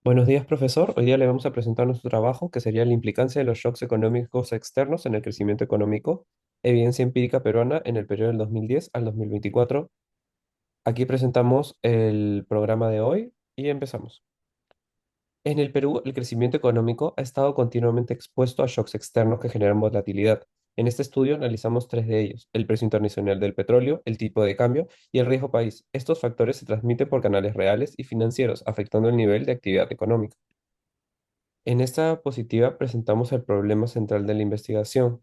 Buenos días, profesor. Hoy día le vamos a presentar nuestro trabajo, que sería la implicancia de los shocks económicos externos en el crecimiento económico, evidencia empírica peruana en el periodo del 2010 al 2024. Aquí presentamos el programa de hoy y empezamos. En el Perú, el crecimiento económico ha estado continuamente expuesto a shocks externos que generan volatilidad. En este estudio analizamos tres de ellos: el precio internacional del petróleo, el tipo de cambio y el riesgo país. Estos factores se transmiten por canales reales y financieros, afectando el nivel de actividad económica. En esta diapositiva presentamos el problema central de la investigación: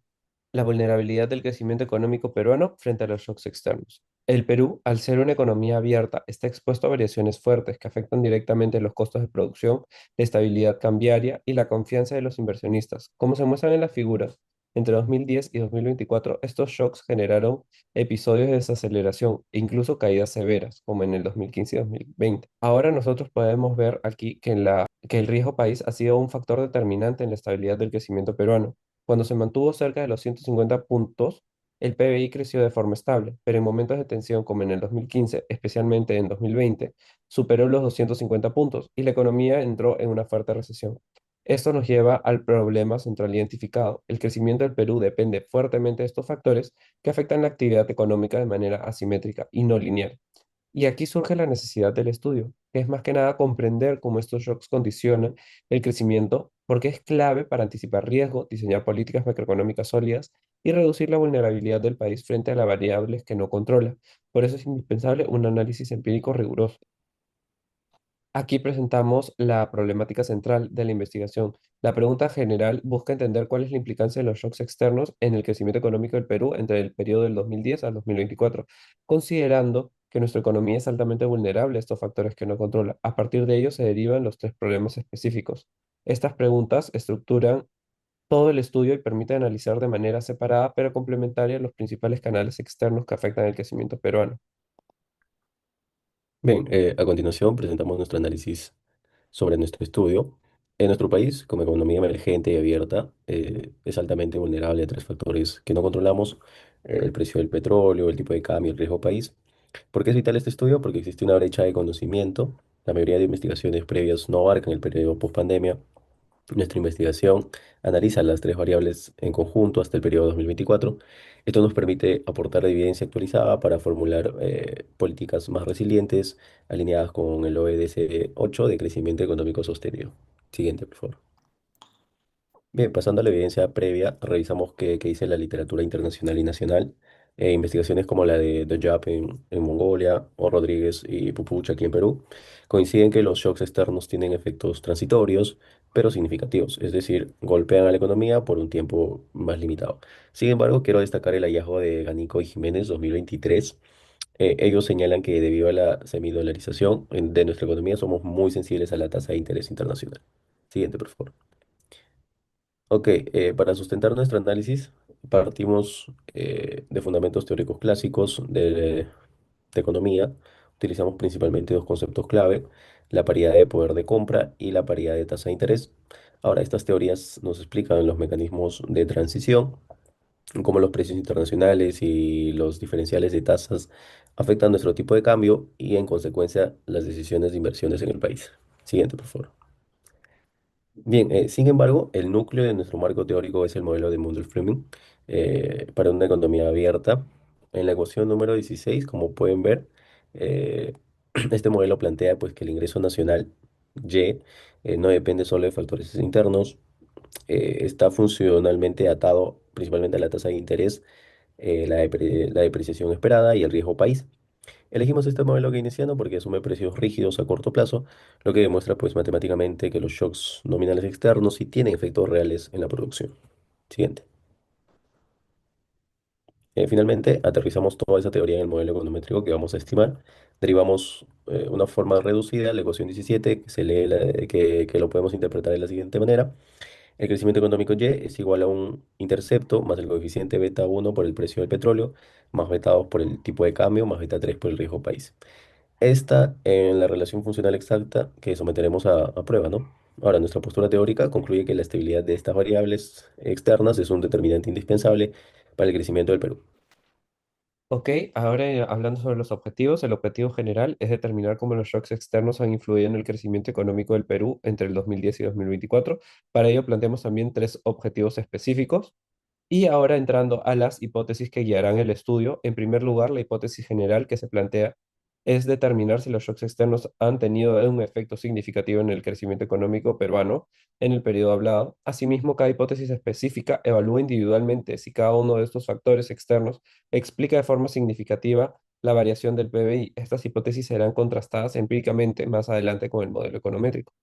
la vulnerabilidad del crecimiento económico peruano frente a los shocks externos. El Perú, al ser una economía abierta, está expuesto a variaciones fuertes que afectan directamente los costos de producción, la estabilidad cambiaria y la confianza de los inversionistas. Como se muestran en las figuras, entre 2010 y 2024, estos shocks generaron episodios de desaceleración e incluso caídas severas, como en el 2015 y 2020. Ahora nosotros podemos ver aquí que el riesgo país ha sido un factor determinante en la estabilidad del crecimiento peruano. Cuando se mantuvo cerca de los 150 puntos, el PBI creció de forma estable, pero en momentos de tensión como en el 2015, especialmente en 2020, superó los 250 puntos y la economía entró en una fuerte recesión. Esto nos lleva al problema central identificado. El crecimiento del Perú depende fuertemente de estos factores que afectan la actividad económica de manera asimétrica y no lineal. Y aquí surge la necesidad del estudio, que es más que nada comprender cómo estos shocks condicionan el crecimiento, porque es clave para anticipar riesgo, diseñar políticas macroeconómicas sólidas y reducir la vulnerabilidad del país frente a las variables que no controla. Por eso es indispensable un análisis empírico riguroso. Aquí presentamos la problemática central de la investigación. La pregunta general busca entender cuál es la implicancia de los shocks externos en el crecimiento económico del Perú entre el periodo del 2010 al 2024, considerando que nuestra economía es altamente vulnerable a estos factores que no controla. A partir de ello se derivan los tres problemas específicos. Estas preguntas estructuran todo el estudio y permiten analizar de manera separada pero complementaria los principales canales externos que afectan el crecimiento peruano. Bien, a continuación presentamos nuestro análisis sobre nuestro estudio. En nuestro país, como economía emergente y abierta, es altamente vulnerable a tres factores que no controlamos: el precio del petróleo, el tipo de cambio, el riesgo país. ¿Por qué es vital este estudio? Porque existe una brecha de conocimiento. La mayoría de investigaciones previas no abarcan el periodo post-pandemia. Nuestra investigación analiza las tres variables en conjunto hasta el periodo 2024. Esto nos permite aportar evidencia actualizada para formular políticas más resilientes, alineadas con el ODS 8 de crecimiento económico sostenido. Siguiente, por favor. Bien, pasando a la evidencia previa, revisamos qué dice la literatura internacional y nacional. Investigaciones como la de Dojab en Mongolia o Rodríguez y Pupuch aquí en Perú coinciden que los shocks externos tienen efectos transitorios, pero significativos, es decir, golpean a la economía por un tiempo más limitado. Sin embargo, quiero destacar el hallazgo de Ganico y Jiménez 2023. Ellos señalan que debido a la semidolarización de nuestra economía somos muy sensibles a la tasa de interés internacional. Siguiente, por favor. Ok, para sustentar nuestro análisis partimos de fundamentos teóricos clásicos de economía. Utilizamos principalmente dos conceptos clave: la paridad de poder de compra y la paridad de tasa de interés. Ahora, estas teorías nos explican los mecanismos de transición, cómo los precios internacionales y los diferenciales de tasas afectan nuestro tipo de cambio y, en consecuencia, las decisiones de inversiones en el país. Siguiente, por favor. Bien, sin embargo, el núcleo de nuestro marco teórico es el modelo de Mundell Fleming para una economía abierta. En la ecuación número 16, como pueden ver, eh, este modelo plantea pues, que el ingreso nacional Y no depende solo de factores internos. Está funcionalmente atado principalmente a la tasa de interés, la depreciación esperada y el riesgo país. Elegimos este modelo keynesiano porque asume precios rígidos a corto plazo, lo que demuestra pues matemáticamente que los shocks nominales externos sí tienen efectos reales en la producción. Siguiente. Finalmente, aterrizamos toda esa teoría en el modelo econométrico que vamos a estimar. Derivamos una forma reducida de la ecuación 17, que se lee que lo podemos interpretar de la siguiente manera. El crecimiento económico Y es igual a un intercepto más el coeficiente beta 1 por el precio del petróleo, más beta 2 por el tipo de cambio, más beta 3 por el riesgo país. Esta en la relación funcional exacta que someteremos a prueba, ¿no? Ahora, nuestra postura teórica concluye que la estabilidad de estas variables externas es un determinante indispensable para el crecimiento del Perú. Ok, ahora hablando sobre los objetivos, el objetivo general es determinar cómo los shocks externos han influido en el crecimiento económico del Perú entre el 2010 y 2024. Para ello planteamos también tres objetivos específicos. Y ahora entrando a las hipótesis que guiarán el estudio, en primer lugar, la hipótesis general que se plantea es determinar si los shocks externos han tenido un efecto significativo en el crecimiento económico peruano en el periodo hablado. Asimismo, cada hipótesis específica evalúa individualmente si cada uno de estos factores externos explica de forma significativa la variación del PBI. Estas hipótesis serán contrastadas empíricamente más adelante con el modelo econométrico.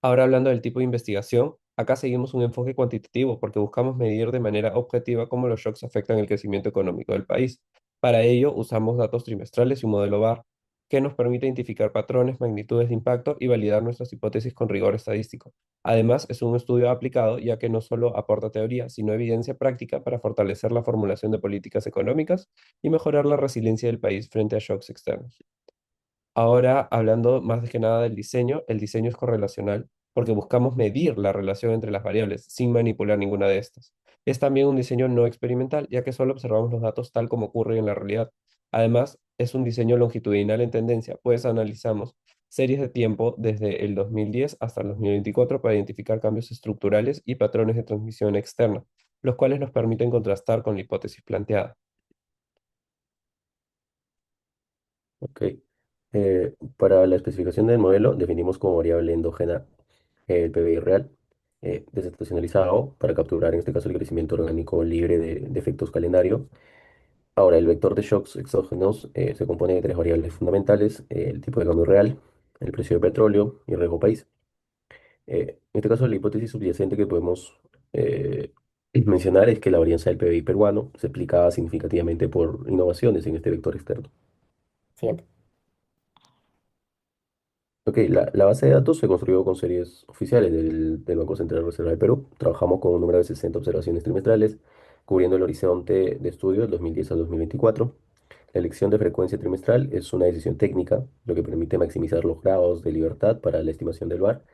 Ahora hablando del tipo de investigación, acá seguimos un enfoque cuantitativo porque buscamos medir de manera objetiva cómo los shocks afectan el crecimiento económico del país. Para ello usamos datos trimestrales y un modelo VAR que nos permite identificar patrones, magnitudes de impacto y validar nuestras hipótesis con rigor estadístico. Además, es un estudio aplicado ya que no solo aporta teoría, sino evidencia práctica para fortalecer la formulación de políticas económicas y mejorar la resiliencia del país frente a shocks externos. Ahora, hablando más que nada del diseño, el diseño es correlacional porque buscamos medir la relación entre las variables sin manipular ninguna de estas. Es también un diseño no experimental, ya que solo observamos los datos tal como ocurren en la realidad. Además, es un diseño longitudinal en tendencia, pues analizamos series de tiempo desde el 2010 hasta el 2024 para identificar cambios estructurales y patrones de transmisión externa, los cuales nos permiten contrastar con la hipótesis planteada. Ok. Para la especificación del modelo, definimos como variable endógena el PBI real, desestacionalizado para capturar en este caso el crecimiento orgánico libre de efectos calendario. Ahora, el vector de shocks exógenos se compone de tres variables fundamentales: el tipo de cambio real, el precio de petróleo y el riesgo país. En este caso, la hipótesis subyacente que podemos mencionar es que la varianza del PBI peruano se explica significativamente por innovaciones en este vector externo. Siguiente. Ok, la base de datos se construyó con series oficiales del Banco Central de Reserva del Perú. Trabajamos con un número de 60 observaciones trimestrales, cubriendo el horizonte de estudio del 2010 al 2024. La elección de frecuencia trimestral es una decisión técnica, lo que permite maximizar los grados de libertad para la estimación del VAR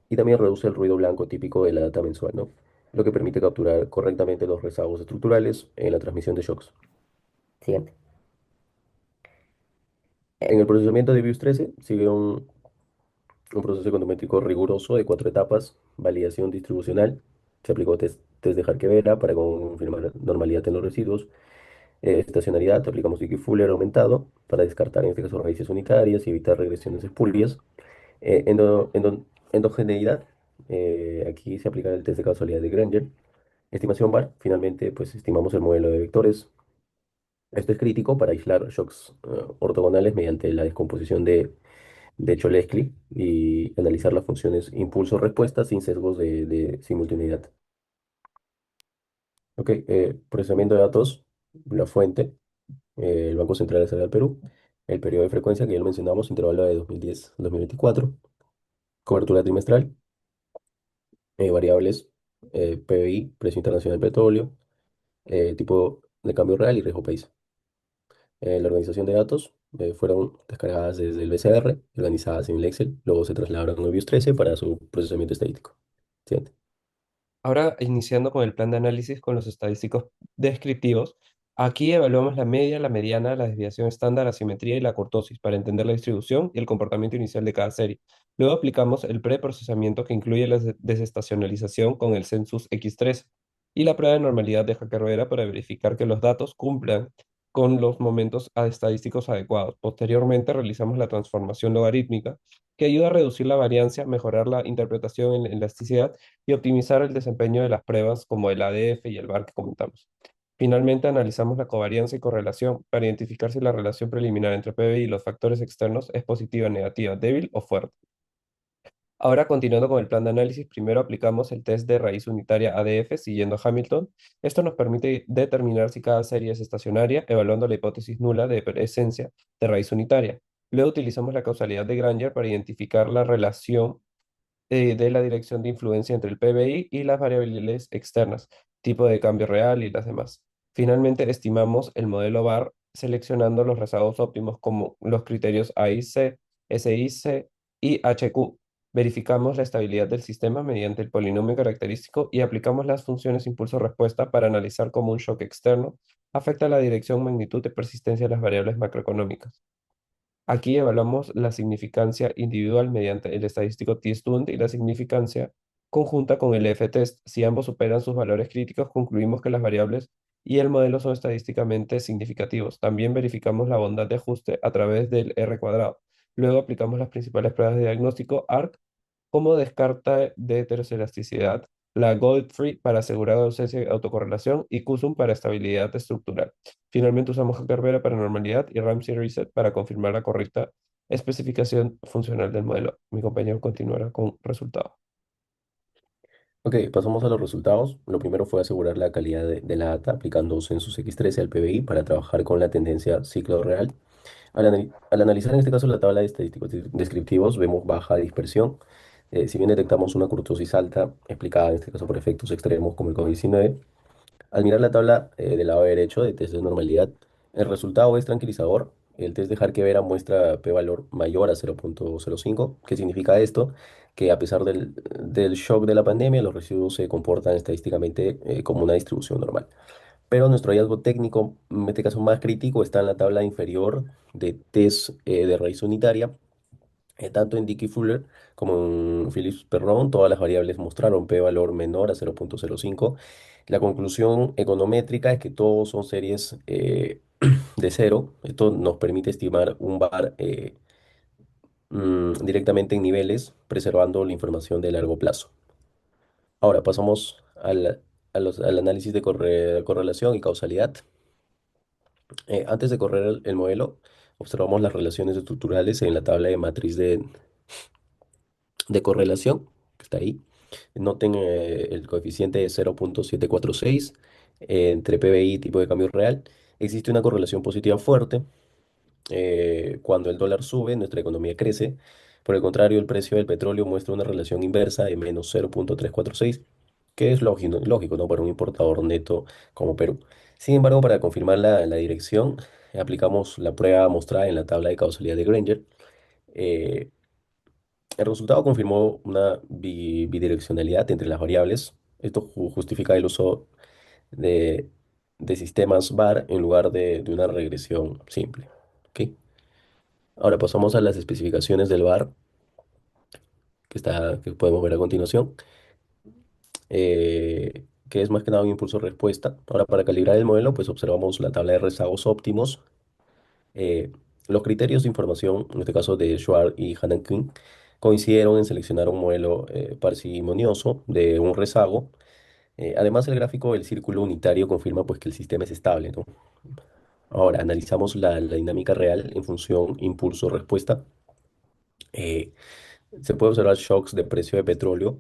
y también reduce el ruido blanco típico de la data mensual, ¿no? Lo que permite capturar correctamente los rezagos estructurales en la transmisión de shocks. Siguiente. En el procesamiento de BIOS 13 sigue un proceso econométrico riguroso de cuatro etapas: validación distribucional, se aplicó test de Harkevela para confirmar normalidad en los residuos; estacionalidad, aplicamos Dickey Fuller aumentado para descartar en este caso raíces unitarias y evitar regresiones espurias; endogeneidad, aquí se aplica el test de causalidad de Granger; estimación VAR, finalmente pues estimamos el modelo de vectores. Esto es crítico para aislar shocks ortogonales mediante la descomposición de Cholesky y analizar las funciones impulso-respuesta sin sesgos de simultaneidad. Ok, procesamiento de datos, la fuente, el Banco Central de Reserva del Perú, el periodo de frecuencia que ya lo mencionamos, intervalo de 2010 al 2024, cobertura trimestral, variables, PBI, precio internacional del petróleo, tipo de cambio real y riesgo país. La organización de datos fueron descargadas desde el BCR, organizadas en el Excel, luego se trasladaron a BIOS 13 para su procesamiento estadístico. Siguiente. Ahora, iniciando con el plan de análisis con los estadísticos descriptivos, aquí evaluamos la media, la mediana, la desviación estándar, la simetría y la cortosis para entender la distribución y el comportamiento inicial de cada serie. Luego aplicamos el preprocesamiento que incluye la desestacionalización con el census X3 y la prueba de normalidad de Hacker-Vera para verificar que los datos cumplan con los momentos estadísticos adecuados. Posteriormente realizamos la transformación logarítmica que ayuda a reducir la variancia, mejorar la interpretación en elasticidad y optimizar el desempeño de las pruebas como el ADF y el VAR que comentamos. Finalmente, analizamos la covarianza y correlación para identificar si la relación preliminar entre PBI y los factores externos es positiva, negativa, débil o fuerte. Ahora, continuando con el plan de análisis, primero aplicamos el test de raíz unitaria ADF siguiendo a Hamilton. Esto nos permite determinar si cada serie es estacionaria, evaluando la hipótesis nula de presencia de raíz unitaria. Luego utilizamos la causalidad de Granger para identificar la relación de la dirección de influencia entre el PBI y las variables externas, tipo de cambio real y las demás. Finalmente, estimamos el modelo VAR seleccionando los rezagos óptimos como los criterios AIC, SIC y HQ. Verificamos la estabilidad del sistema mediante el polinomio característico y aplicamos las funciones impulso-respuesta para analizar cómo un shock externo afecta la dirección, magnitud y persistencia de las variables macroeconómicas. Aquí evaluamos la significancia individual mediante el estadístico t-STUNT y la significancia conjunta con el F-test. Si ambos superan sus valores críticos, concluimos que las variables y el modelo son estadísticamente significativos. También verificamos la bondad de ajuste a través del R cuadrado. Luego aplicamos las principales pruebas de diagnóstico ARC como descarta de heteroelasticidad, la Godfrey para asegurar ausencia de autocorrelación y QSUM para estabilidad estructural. Finalmente usamos Hacker-Vera para normalidad y Ramsey Reset para confirmar la correcta especificación funcional del modelo. Mi compañero continuará con resultados. Ok, pasamos a los resultados. Lo primero fue asegurar la calidad de la data aplicando Census X13 al PBI para trabajar con la tendencia ciclo real. Al analizar en este caso la tabla de estadísticos descriptivos, vemos baja dispersión. Si bien detectamos una kurtosis alta, explicada en este caso por efectos extremos como el COVID-19, al mirar la tabla del lado derecho de test de normalidad, el resultado es tranquilizador. El test de Harkevera muestra p-valor mayor a 0.05. ¿Qué significa esto? Que a pesar del shock de la pandemia, los residuos se comportan estadísticamente como una distribución normal. Pero nuestro hallazgo técnico, en este caso más crítico, está en la tabla inferior de test de raíz unitaria. Tanto en Dickey Fuller como en Phillips Perron, todas las variables mostraron p-valor menor a 0.05. La conclusión econométrica es que todos son series de cero. Esto nos permite estimar un VAR directamente en niveles, preservando la información de largo plazo. Ahora pasamos al análisis de correlación y causalidad. Antes de correr el modelo, observamos las relaciones estructurales en la tabla de matriz de correlación, que está ahí. Noten el coeficiente de 0.746 entre PBI y tipo de cambio real. Existe una correlación positiva fuerte. Cuando el dólar sube, nuestra economía crece. Por el contrario, el precio del petróleo muestra una relación inversa de menos 0.346, que es lógico, lógico, ¿no? Para un importador neto como Perú. Sin embargo, para confirmar la dirección, aplicamos la prueba mostrada en la tabla de causalidad de Granger. Eh, el resultado confirmó una bidireccionalidad entre las variables. Esto justifica el uso de, de sistemas VAR en lugar de una regresión simple. ¿Ok? Ahora pasamos a las especificaciones del VAR que podemos ver a continuación, que es más que nada un impulso-respuesta. Ahora para calibrar el modelo, pues observamos la tabla de rezagos óptimos. Eh, los criterios de información, en este caso de Schwartz y Hannah-King, coincidieron en seleccionar un modelo parsimonioso de un rezago. Además, el gráfico del círculo unitario confirma pues, que el sistema es estable, ¿no? Ahora, analizamos la dinámica real en función impulso-respuesta. Eh, Se puede observar shocks de precio de petróleo.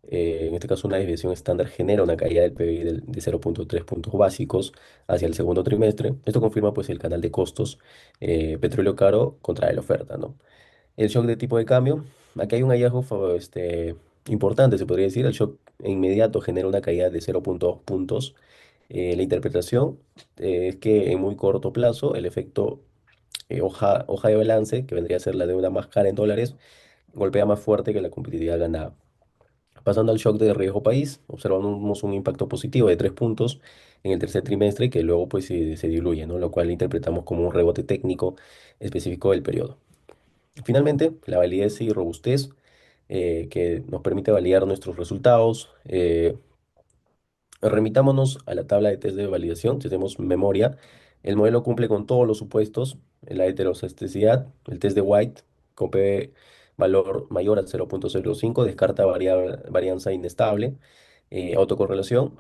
En este caso, una desviación estándar genera una caída del PBI de 0.3 puntos básicos hacia el segundo trimestre. Esto confirma pues, el canal de costos petróleo caro contra la oferta, ¿no? El shock de tipo de cambio. Aquí hay un hallazgo importante, se podría decir. El shock inmediato genera una caída de 0.2 puntos. La interpretación es que en muy corto plazo el efecto hoja de balance, que vendría a ser la deuda más cara en dólares, golpea más fuerte que la competitividad ganada. Pasando al shock de riesgo país, observamos un impacto positivo de 3 puntos en el tercer trimestre que luego pues se diluye, ¿no? Lo cual interpretamos como un rebote técnico específico del periodo. Finalmente, la validez y robustez que nos permite validar nuestros resultados. Remitámonos a la tabla de test de validación, si tenemos memoria. El modelo cumple con todos los supuestos, la heterocesticidad, el test de White, con P valor mayor a 0.05, descarta varianza inestable. Autocorrelación,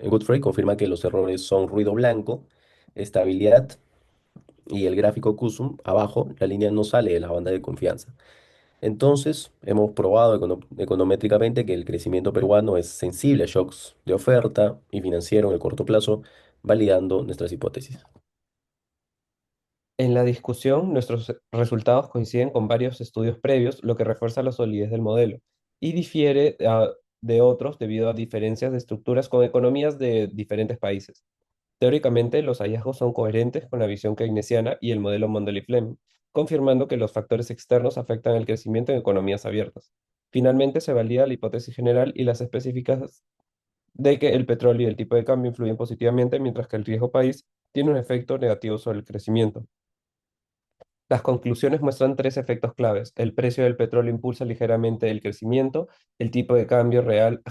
Godfrey confirma que los errores son ruido blanco, estabilidad y el gráfico QSUM abajo, la línea no sale de la banda de confianza. Entonces, hemos probado econométricamente que el crecimiento peruano es sensible a shocks de oferta y financiero en el corto plazo, validando nuestras hipótesis. En la discusión, nuestros resultados coinciden con varios estudios previos, lo que refuerza la solidez del modelo y difiere de otros debido a diferencias de estructuras con economías de diferentes países. Teóricamente, los hallazgos son coherentes con la visión keynesiana y el modelo Mondel-Fleming, confirmando que los factores externos afectan el crecimiento en economías abiertas. Finalmente, se valida la hipótesis general y las específicas de que el petróleo y el tipo de cambio influyen positivamente, mientras que el riesgo país tiene un efecto negativo sobre el crecimiento. Las conclusiones muestran tres efectos claves. El precio del petróleo impulsa ligeramente el crecimiento, el tipo de cambio real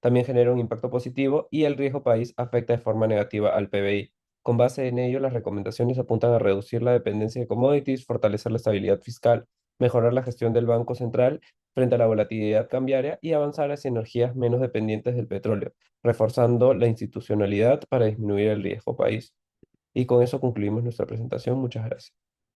también genera un impacto positivo y el riesgo país afecta de forma negativa al PBI. Con base en ello, las recomendaciones apuntan a reducir la dependencia de commodities, fortalecer la estabilidad fiscal, mejorar la gestión del Banco Central frente a la volatilidad cambiaria y avanzar hacia energías menos dependientes del petróleo, reforzando la institucionalidad para disminuir el riesgo país. Y con eso concluimos nuestra presentación. Muchas gracias.